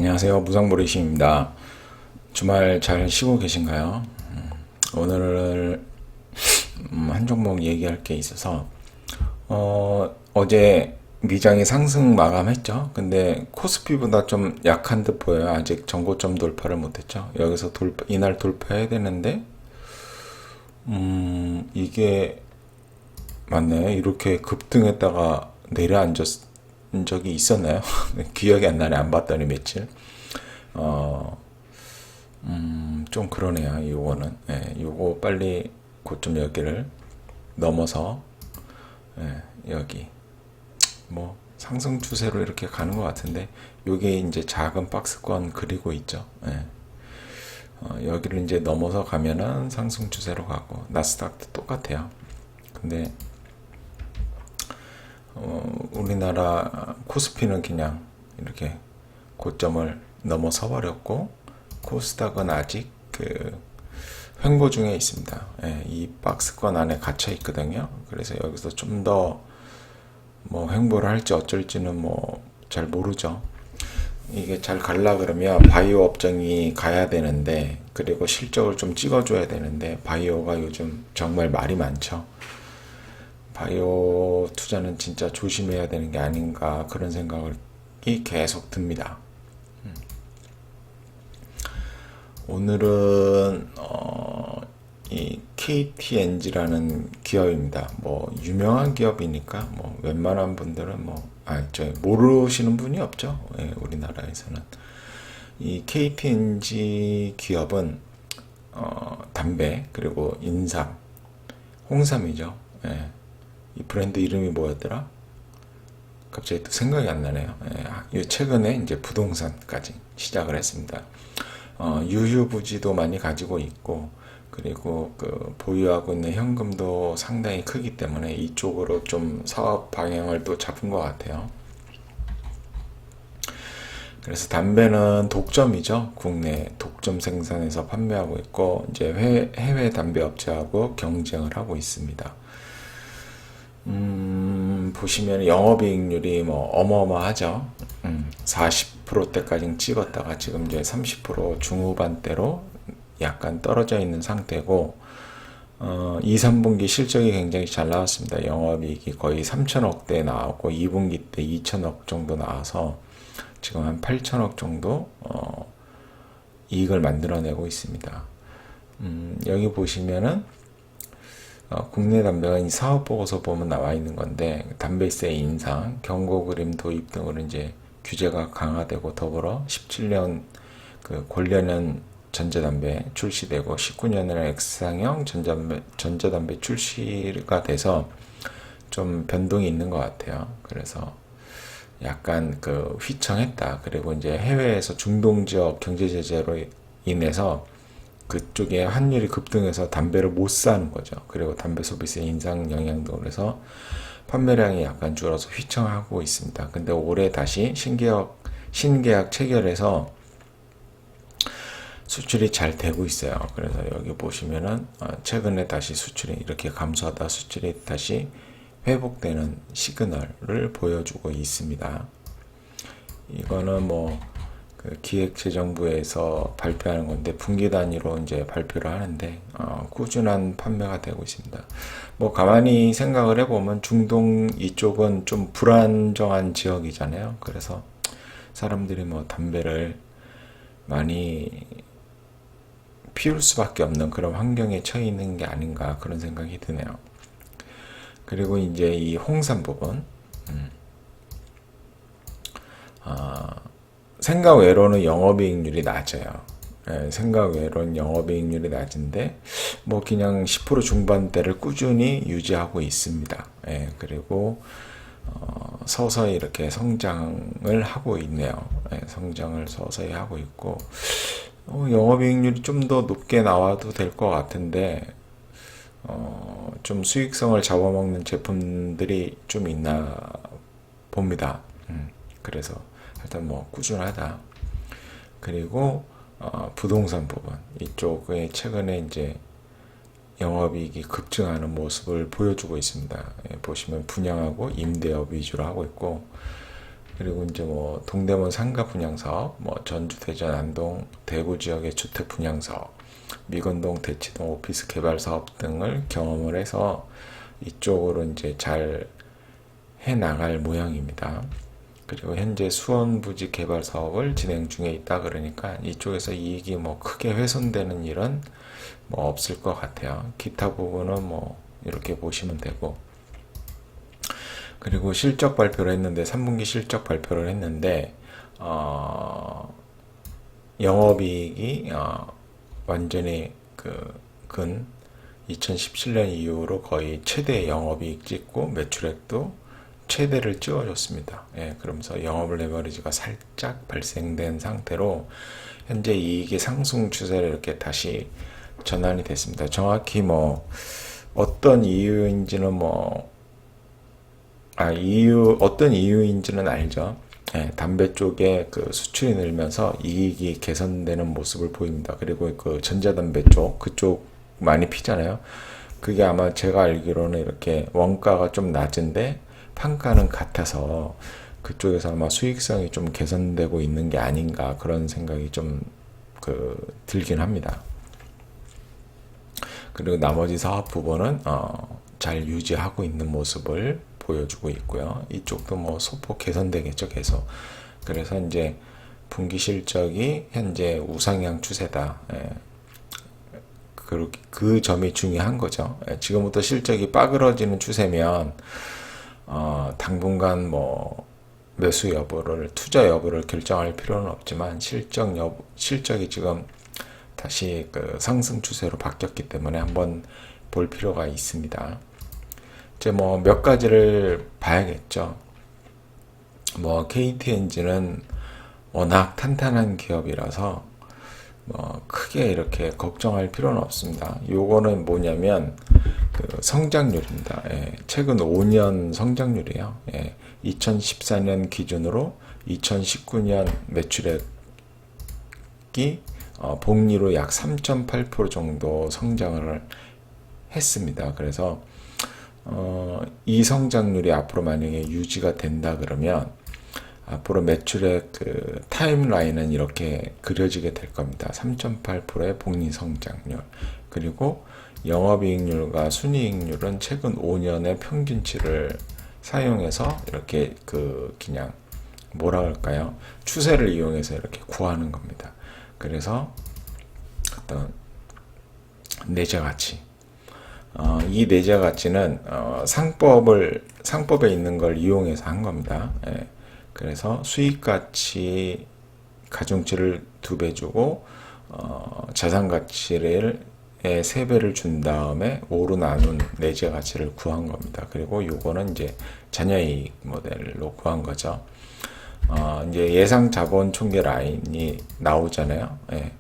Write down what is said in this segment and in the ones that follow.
안녕하세요. 무상보리심입니다. 주말 잘 쉬고 계신가요? 오늘 한 종목 얘기할 게 있어서 어제 미장이 상승 마감했죠. 근데 코스피보다 좀 약한 듯 보여요. 아직 전고점 돌파를 못했죠. 여기서 이날 돌파해야 되는데 이게 맞나요? 이렇게 급등했다가 내려앉은 적이 있었나요? 기억이 안 나네. 안 봤더니 며칠. 어, 좀 그러네요. 요거는. 예, 요거 빨리 고점 여기를 넘어서 여기 뭐 상승 추세로 이렇게 가는 것 같은데 요게 이제 작은 박스권 그리고 있죠. 예. 여기를 이제 넘어서 가면은 상승 추세로 가고 나스닥도 똑같아요. 근데 우리나라 코스피는 그냥 이렇게 고점을 넘어서 버렸고 코스닥은 아직 그 횡보 중에 있습니다. 예, 이 박스권 안에 갇혀 있거든요. 그래서 여기서 좀 더 뭐 횡보를 할지 어쩔지는 뭐 잘 모르죠. 이게 잘 갈라 그러면 바이오 업종이 가야 되는데 그리고 실적을 좀 찍어줘야 되는데 바이오가 요즘 정말 말이 많죠. 바이오 투자는 진짜 조심해야 되는 게 아닌가 그런 생각이 계속 듭니다. 오늘은 이 KTNG라는 기업입니다. 뭐 유명한 기업이니까 뭐 웬만한 분들은 모르시는 분이 없죠. 예, 우리나라에서는 이 KTNG 기업은 담배 그리고 인삼, 홍삼이죠. 예, 이 브랜드 이름이 뭐였더라? 갑자기 또 생각이 안 나네요. 예, 최근에 이제 부동산까지 시작을 했습니다. 유휴부지도 많이 가지고 있고, 그리고 그 보유하고 있는 현금도 상당히 크기 때문에 이쪽으로 좀 사업 방향을 또 잡은 것 같아요. 그래서 담배는 독점이죠. 국내 독점 생산해서 판매하고 있고, 이제 해외 담배 업체하고 경쟁을 하고 있습니다. 보시면 영업이익률이 뭐 어마어마하죠. 40%대까지 찍었다가 지금 이제 30% 중후반대로 약간 떨어져 있는 상태고 2, 3분기 실적이 굉장히 잘 나왔습니다. 영업이익이 거의 3천억대 나왔고 2분기 때 2천억 정도 나와서 지금 한 8천억 정도 이익을 만들어내고 있습니다. 여기 보시면은 국내 담배가 사업 보고서 보면 나와 있는 건데 담배세 인상, 경고 그림 도입 등으로 이제 규제가 강화되고 더불어 17년 그 관련한 전자담배 출시되고 19년에는 X상형 전자담배 출시가 돼서 좀 변동이 있는 것 같아요. 그래서 약간 그 휘청했다. 그리고 이제 해외에서 중동 지역 경제 제재로 인해서 그쪽에 환율이 급등해서 담배를 못 사는 거죠. 그리고 담배 소비세 인상 영향도 그래서 판매량이 약간 줄어서 휘청하고 있습니다. 근데 올해 다시 신계약 체결해서 수출이 잘 되고 있어요. 그래서 여기 보시면은 최근에 다시 수출이 이렇게 감소하다 수출이 다시 회복되는 시그널을 보여주고 있습니다. 이거는 그 기획재정부에서 발표하는 건데 분기 단위로 이제 발표를 하는데 꾸준한 판매가 되고 있습니다. 뭐 가만히 생각을 해보면 중동 이쪽은 좀 불안정한 지역이잖아요. 그래서 사람들이 뭐 담배를 많이 피울 수밖에 없는 그런 환경에 처해 있는 게 아닌가 그런 생각이 드네요. 그리고 이제 이 홍삼 부분 생각 외로는 영업이익률이 낮아요. 예, 생각 외로는 영업이익률이 낮은데 뭐 그냥 10% 중반대를 꾸준히 유지하고 있습니다. 예, 그리고 서서히 이렇게 성장을 하고 있네요. 예, 성장을 서서히 하고 있고 영업이익률이 좀 더 높게 나와도 될 것 같은데 좀 수익성을 잡아먹는 제품들이 좀 있나 봅니다. 그래서 일단 뭐 꾸준하다. 그리고 부동산 부분 이쪽에 최근에 이제 영업이익이 급증하는 모습을 보여주고 있습니다. 예, 보시면 분양하고 임대업 위주로 하고 있고 그리고 이제 뭐 동대문 상가 분양 사업, 뭐 전주, 대전, 안동, 대구 지역의 주택 분양 사업, 미건동, 대치동 오피스 개발 사업 등을 경험을 해서 이쪽으로 이제 잘 해 나갈 모양입니다. 그리고 현재 수원 부지 개발 사업을 진행 중에 있다 그러니까 이쪽에서 이익이 뭐 크게 훼손되는 일은 뭐 없을 것 같아요. 기타 부분은 뭐 이렇게 보시면 되고, 그리고 실적 발표를 했는데 3분기 실적 발표를 했는데 영업이익이 완전히 근 2017년 이후로 거의 최대 영업이익 찍고 매출액도 최대를 찍어줬습니다. 예, 그러면서 영업 레버리지가 살짝 발생된 상태로 현재 이익의 상승 추세를 이렇게 다시 전환이 됐습니다. 정확히 뭐 어떤 이유인지는 어떤 이유인지는 알죠. 예, 담배 쪽에 그 수출이 늘면서 이익이 개선되는 모습을 보입니다. 그리고 그 전자담배 그쪽 많이 피잖아요. 그게 아마 제가 알기로는 이렇게 원가가 좀 낮은데 판가는 같아서 그쪽에서 아마 수익성이 좀 개선되고 있는 게 아닌가 그런 생각이 좀 들긴 합니다. 그리고 나머지 사업 부분은 잘 유지하고 있는 모습을 보여주고 있고요. 이쪽도 뭐 소폭 개선되겠죠, 계속. 그래서 이제 분기 실적이 현재 우상향 추세다. 예. 그 점이 중요한 거죠. 예. 지금부터 실적이 빠그러지는 추세면 당분간 뭐 매수 여부를, 투자 여부를 결정할 필요는 없지만 실적이 지금 다시 그 상승 추세로 바뀌었기 때문에 한번 볼 필요가 있습니다. 이제 뭐 몇 가지를 봐야겠죠. 뭐 KT 엔진은 워낙 탄탄한 기업이라서 뭐 크게 이렇게 걱정할 필요는 없습니다. 요거는 뭐냐면 그 성장률입니다. 예, 최근 5년 성장률이에요. 예, 2014년 기준으로 2019년 매출액이 복리로 약 3.8% 정도 성장을 했습니다. 그래서 이 성장률이 앞으로 만약에 유지가 된다 그러면 앞으로 매출의 그 타임라인은 이렇게 그려지게 될 겁니다. 3.8%의 복리 성장률, 그리고 영업이익률과 순이익률은 최근 5년의 평균치를 사용해서 이렇게 그냥 뭐라 할까요? 추세를 이용해서 이렇게 구하는 겁니다. 그래서 어떤 내재 가치, 이 내재 가치는 상법에 있는 걸 이용해서 한 겁니다. 예. 그래서 수익 가치 가중치를 2배 주고 자산 가치를 3배를 준 다음에 5로 나눈 내재 가치를 구한 겁니다. 그리고 요거는 이제 자녀이익 모델로 구한 거죠. 이제 예상 자본 총계 라인이 나오잖아요. 예.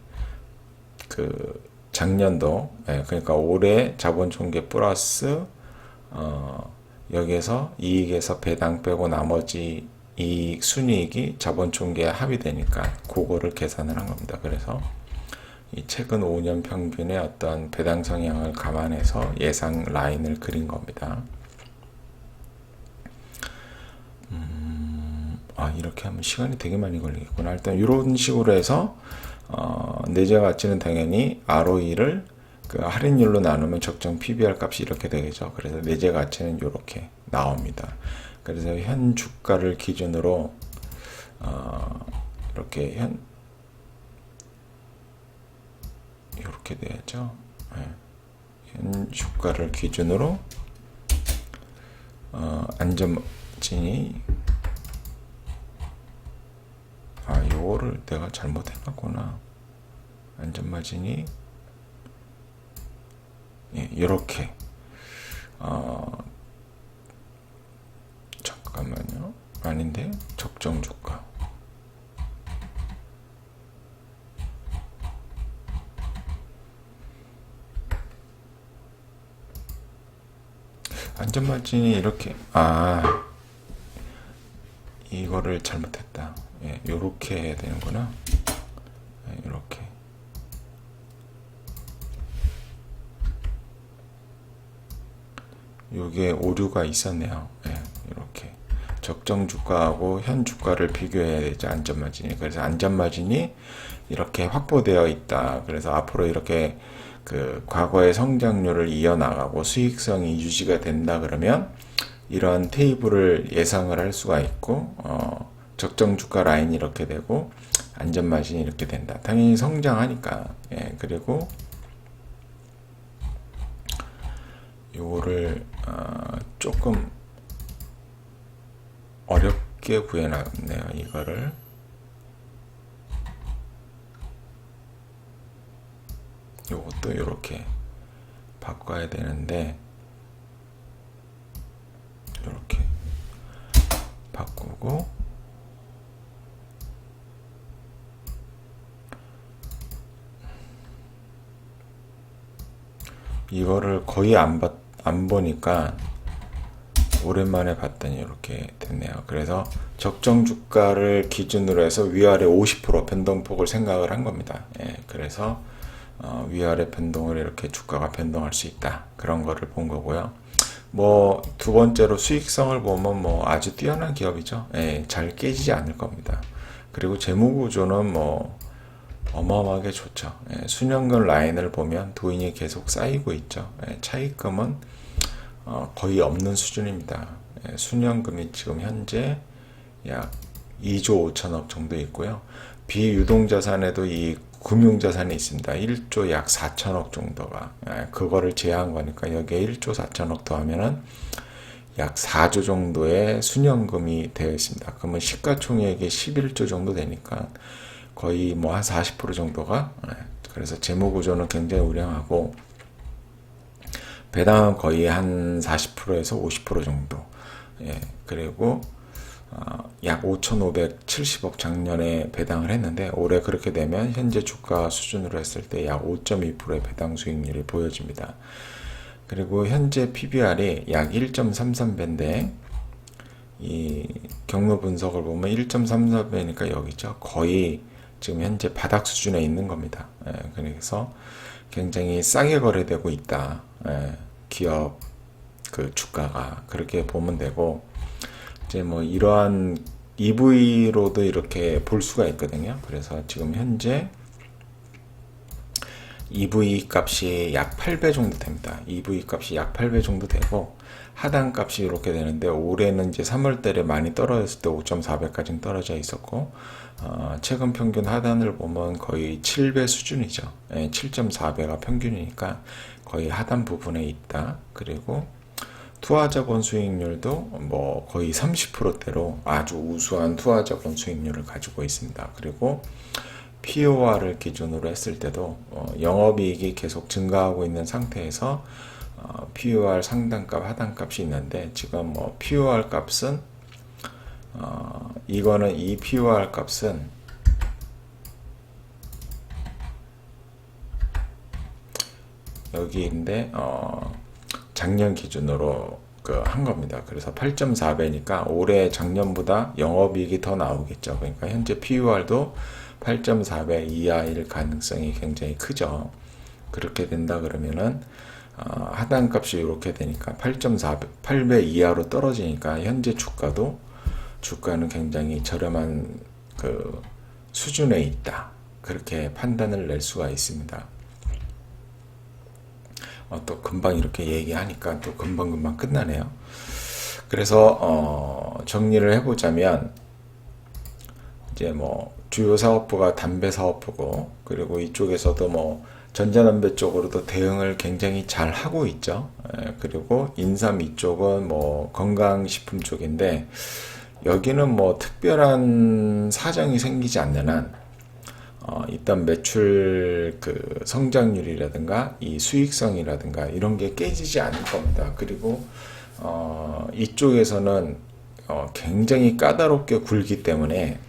작년도, 예, 그러니까 올해 자본 총계 플러스 여기에서 이익에서 배당 빼고 나머지 이익 순이익이 자본 총계에 합의되니까 그거를 계산을 한 겁니다. 그래서 이 최근 5년 평균의 어떤 배당 성향을 감안해서 예상 라인을 그린 겁니다. 이렇게 하면 시간이 되게 많이 걸리겠구나. 일단 이런 식으로 해서 내재 가치는 당연히 ROE를 그 할인율로 나누면 적정 PBR 값이 이렇게 되겠죠. 그래서 내재 가치는 이렇게 나옵니다. 그래서 현 주가를 기준으로 이렇게 이렇게 돼야죠. 네. 현 주가를 기준으로 안전마진이 요거를 내가 잘못해놨구나. 안전마진이 이렇게 잠깐만요. 아닌데 적정 주가 안전마진이 이렇게 이거를 잘못했다. 예, 요렇게 해야 되는구나. 이렇게 요게 오류가 있었네요. 예, 이렇게 적정 주가하고 현 주가를 비교해야 되죠. 안전마진이. 그래서 안전마진이 이렇게 확보되어 있다. 그래서 앞으로 이렇게 그 과거의 성장률을 이어나가고 수익성이 유지가 된다 그러면 이런 테이블을 예상을 할 수가 있고, 적정 주가 라인이 이렇게 되고 안전마진이 이렇게 된다. 당연히 성장하니까. 예, 그리고 요거를 조금 어렵게 구해놨네요. 이거를 요것도 이렇게 바꿔야 되는데 이렇게 바꾸고 이거를 거의 안 보니까 오랜만에 봤더니 이렇게 됐네요. 그래서 적정 주가를 기준으로 해서 위아래 50% 변동폭을 생각을 한 겁니다. 예, 그래서 위아래 변동을 이렇게 주가가 변동할 수 있다. 그런 거를 본 거고요. 뭐 두 번째로 수익성을 보면 뭐 아주 뛰어난 기업이죠. 예, 잘 깨지지 않을 겁니다. 그리고 재무 구조는 뭐 어마어마하게 좋죠. 예, 수년근 라인을 보면 도인이 계속 쌓이고 있죠. 예, 차입금은 거의 없는 수준입니다. 예, 수년금이 지금 현재 약 2조 5천억 정도 있고요. 비유동자산에도 이 금융자산이 있습니다. 1조 약 4천억 정도가. 예, 그거를 제외한 거니까 여기에 1조 4천억 더하면은 약 4조 정도의 수년금이 되어 있습니다. 그러면 시가총액이 11조 정도 되니까 거의 뭐 한 40% 정도가, 그래서 재무 구조는 굉장히 우량하고 배당은 거의 한 40%에서 50% 정도. 예, 그리고 약 5,570억 작년에 배당을 했는데 올해 그렇게 되면 현재 주가 수준으로 했을 때 약 5.2%의 배당 수익률이 보여집니다. 그리고 현재 PBR이 약 1.33배인데 이 경로 분석을 보면 1.34배니까 여기죠. 거의 지금 현재 바닥 수준에 있는 겁니다. 예, 그래서 굉장히 싸게 거래되고 있다. 예, 기업 그 주가가 그렇게 보면 되고 이제 뭐 이러한 EV로도 이렇게 볼 수가 있거든요. 그래서 지금 현재 EV 값이 약 8배 정도 됩니다. EV 값이 약 8배 정도 되고 하단 값이 이렇게 되는데 올해는 이제 3월 달에 많이 떨어졌을 때 5.4배까지 떨어져 있었고 최근 평균 하단을 보면 거의 7배 수준이죠. 7.4배가 평균이니까 거의 하단 부분에 있다. 그리고 투하자본 수익률도 뭐 거의 30%대로 아주 우수한 투하자본 수익률을 가지고 있습니다. 그리고 POR을 기준으로 했을 때도 영업이익이 계속 증가하고 있는 상태에서 POR 상단값, 하단값이 있는데 지금 뭐 POR 값은 이거는 이 POR 값은 여기인데 작년 기준으로 한 겁니다. 그래서 8.4배니까 올해 작년보다 영업이익이 더 나오겠죠. 그러니까 현재 PUR도 8.4배 이하일 가능성이 굉장히 크죠. 그렇게 된다 그러면은 하단 값이 이렇게 되니까 8배 이하로 떨어지니까 현재 주가는 굉장히 저렴한 그 수준에 있다. 그렇게 판단을 낼 수가 있습니다. 또 금방 이렇게 얘기하니까 또 금방 끝나네요. 그래서 정리를 해보자면 이제 뭐 주요 사업부가 담배 사업부고 그리고 이쪽에서도 뭐 전자담배 쪽으로도 대응을 굉장히 잘 하고 있죠. 그리고 인삼 이쪽은 뭐 건강식품 쪽인데 여기는 뭐 특별한 사정이 생기지 않는 한 일단 매출 그 성장률이라든가 이 수익성이라든가 이런 게 깨지지 않을 겁니다. 그리고 이쪽에서는 굉장히 까다롭게 굴기 때문에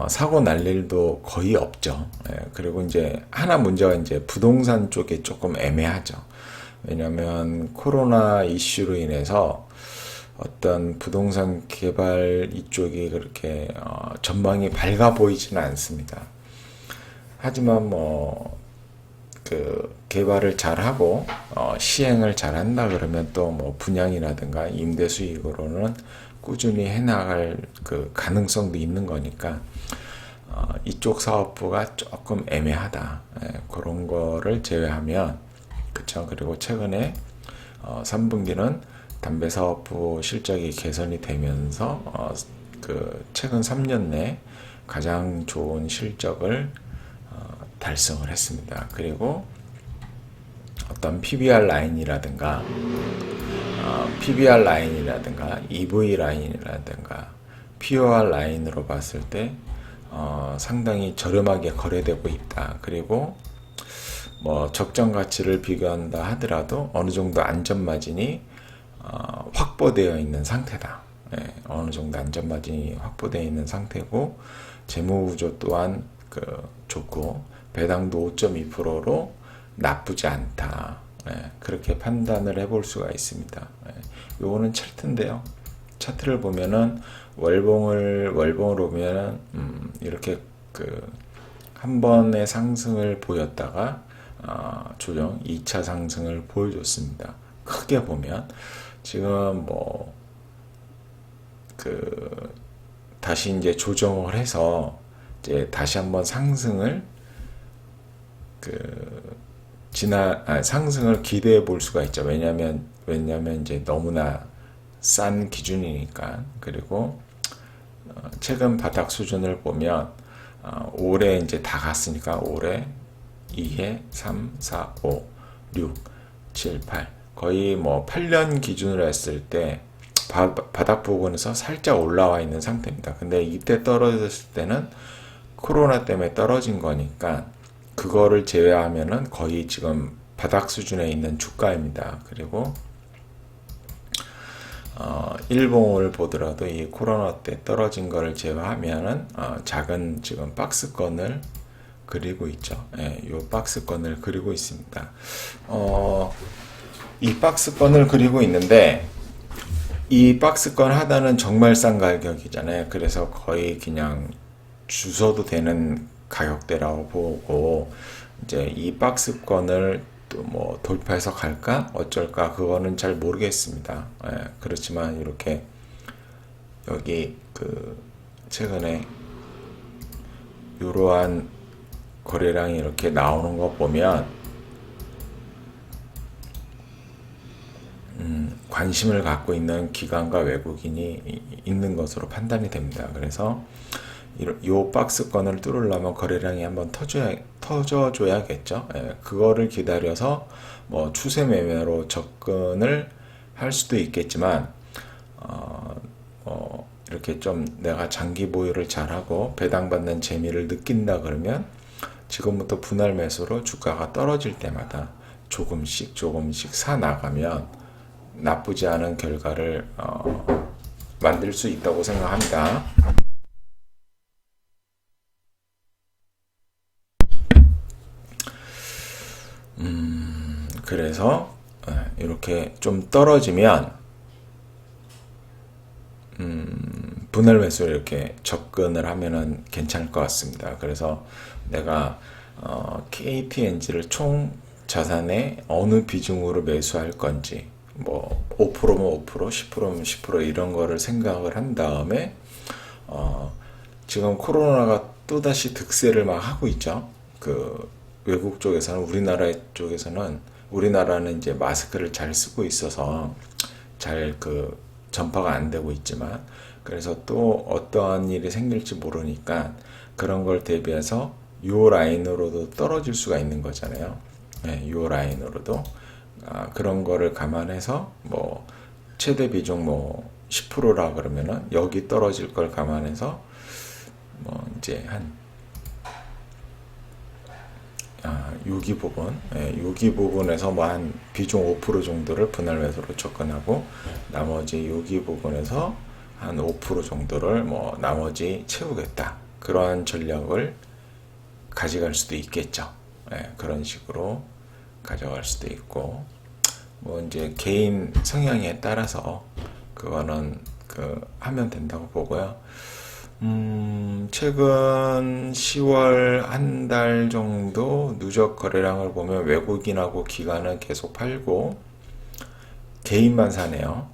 사고 날 일도 거의 없죠. 그리고 이제 하나 문제가 이제 부동산 쪽에 조금 애매하죠. 왜냐하면 코로나 이슈로 인해서 어떤 부동산 개발 이쪽이 그렇게 전망이 밝아 보이지는 않습니다. 하지만 뭐 그 개발을 잘하고 시행을 잘한다 그러면 또 뭐 분양이라든가 임대 수익으로는 꾸준히 해나갈 그 가능성도 있는 거니까 이쪽 사업부가 조금 애매하다. 그런 거를 제외하면 그쵸. 그리고 최근에 3분기는 담배 사업부 실적이 개선이 되면서 그 최근 3년 내 가장 좋은 실적을 달성을 했습니다. 그리고 어떤 PBR 라인이라든가 EV 라인이라든가 POR 라인으로 봤을 때 상당히 저렴하게 거래되고 있다. 그리고 뭐 적정 가치를 비교한다 하더라도 어느 정도 안전 마진이 확보되어 있는 상태다. 어느 정도 안전 마진이 확보되어 있는 상태고 재무 구조 또한 좋고 배당도 5.2%로 나쁘지 않다. 그렇게 판단을 해볼 수가 있습니다. 요거는 차트인데요. 차트를 보면은 월봉으로 보면은 이렇게 한 번의 상승을 보였다가 조정 2차 상승을 보여줬습니다. 크게 보면 지금 다시 이제 조정을 해서 이제 다시 한번 상승을 상승을 기대해 볼 수가 있죠. 왜냐면 이제 너무나 싼 기준이니까. 그리고 최근 바닥 수준을 보면 올해 이제 다 갔으니까 올해 2회, 3, 4, 5, 6, 7, 8 거의 뭐 8년 기준으로 했을 때 바닥 부근에서 살짝 올라와 있는 상태입니다. 근데 이때 떨어졌을 때는 코로나 때문에 떨어진 거니까 그거를 제외하면은 거의 지금 바닥 수준에 있는 주가입니다. 그리고 일봉을 보더라도 이 코로나 때 떨어진 거를 제외하면은 작은 지금 박스권을 그리고 있죠. 이 박스권을 그리고 있습니다. 이 박스권을 그리고 있는데 이 박스권 하나는 정말 싼 가격이잖아요. 그래서 거의 그냥 주셔도 되는 가격대라고 보고 이제 이 박스권을 또 뭐 돌파해서 갈까 어쩔까 그거는 잘 모르겠습니다. 그렇지만 이렇게 여기 최근에 이러한 거래량이 이렇게 나오는 거 보면 관심을 갖고 있는 기관과 외국인이 있는 것으로 판단이 됩니다. 그래서 이 박스권을 뚫으려면 거래량이 한번 터져줘야겠죠. 그거를 기다려서 뭐 추세 매매로 접근을 할 수도 있겠지만 이렇게 좀 내가 장기 보유를 잘하고 배당받는 재미를 느낀다 그러면 지금부터 분할 매수로 주가가 떨어질 때마다 조금씩 사 나가면 나쁘지 않은 결과를 만들 수 있다고 생각합니다. 그래서 이렇게 좀 떨어지면 분할 매수를 이렇게 접근을 하면은 괜찮을 것 같습니다. 그래서 내가 KTNG를 총 자산의 어느 비중으로 매수할 건지 뭐 5%면 5%, 10%면 10% 이런 거를 생각을 한 다음에 지금 코로나가 또다시 득세를 막 하고 있죠. 외국 쪽에서는 우리나라는 이제 마스크를 잘 쓰고 있어서 잘 전파가 안 되고 있지만 그래서 또 어떠한 일이 생길지 모르니까 그런 걸 대비해서 요 라인으로도 떨어질 수가 있는 거잖아요. 요 라인으로도 그런 거를 감안해서 뭐 최대 비중 뭐 10%라 그러면은 여기 떨어질 걸 감안해서 뭐 이제 한 여기 부분에서 뭐 한 비중 5% 정도를 분할 매수로 접근하고 나머지 여기 부분에서 한 5% 정도를 뭐 나머지 채우겠다. 그러한 전략을 가져갈 수도 있겠죠. 그런 식으로 가져갈 수도 있고 뭐 이제 개인 성향에 따라서 그거는 하면 된다고 보고요. 최근 10월 한 달 정도 누적 거래량을 보면 외국인하고 기관은 계속 팔고 개인만 사네요.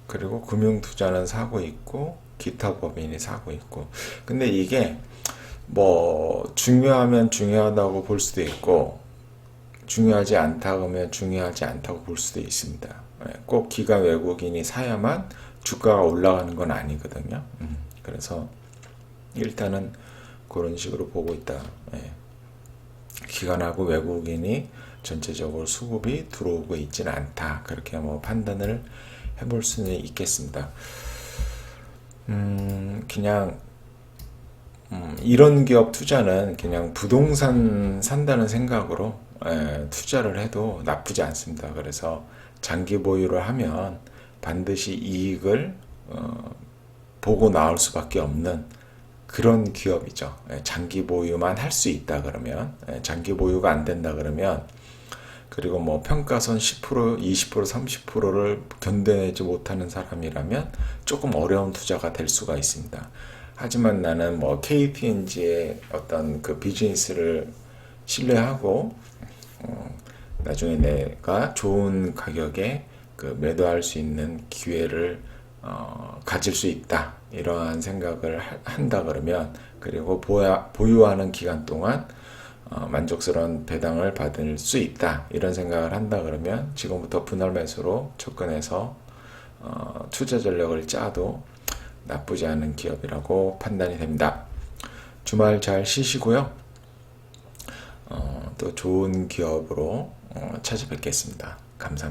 그리고 금융투자는 사고 있고 기타 법인이 사고 있고. 근데 이게 뭐 중요하면 중요하다고 볼 수도 있고 중요하지 않다 그러면 중요하지 않다고 볼 수도 있습니다. 꼭 기관 외국인이 사야만 주가가 올라가는 건 아니거든요. 그래서 일단은 그런 식으로 보고 있다. 기관하고 외국인이 전체적으로 수급이 들어오고 있지는 않다. 그렇게 뭐 판단을 해볼 수는 있겠습니다. 그냥 이런 기업 투자는 그냥 부동산 산다는 생각으로 투자를 해도 나쁘지 않습니다. 그래서 장기 보유를 하면 반드시 이익을 보고 나올 수밖에 없는 그런 기업이죠. 장기 보유만 할 수 있다 그러면, 장기 보유가 안 된다 그러면, 그리고 뭐 평가손 10%, 20%, 30%를 견뎌내지 못하는 사람이라면 조금 어려운 투자가 될 수가 있습니다. 하지만 나는 뭐 KPMG의 어떤 그 비즈니스를 신뢰하고 나중에 내가 좋은 가격에 그 매도할 수 있는 기회를 가질 수 있다. 이러한 생각을 한다 그러면 그리고 보유하는 기간 동안 만족스러운 배당을 받을 수 있다. 이런 생각을 한다 그러면 지금부터 분할 매수로 접근해서 투자 전략을 짜도 나쁘지 않은 기업이라고 판단이 됩니다. 주말 잘 쉬시고요. 또 좋은 기업으로 찾아뵙겠습니다. 감사합니다.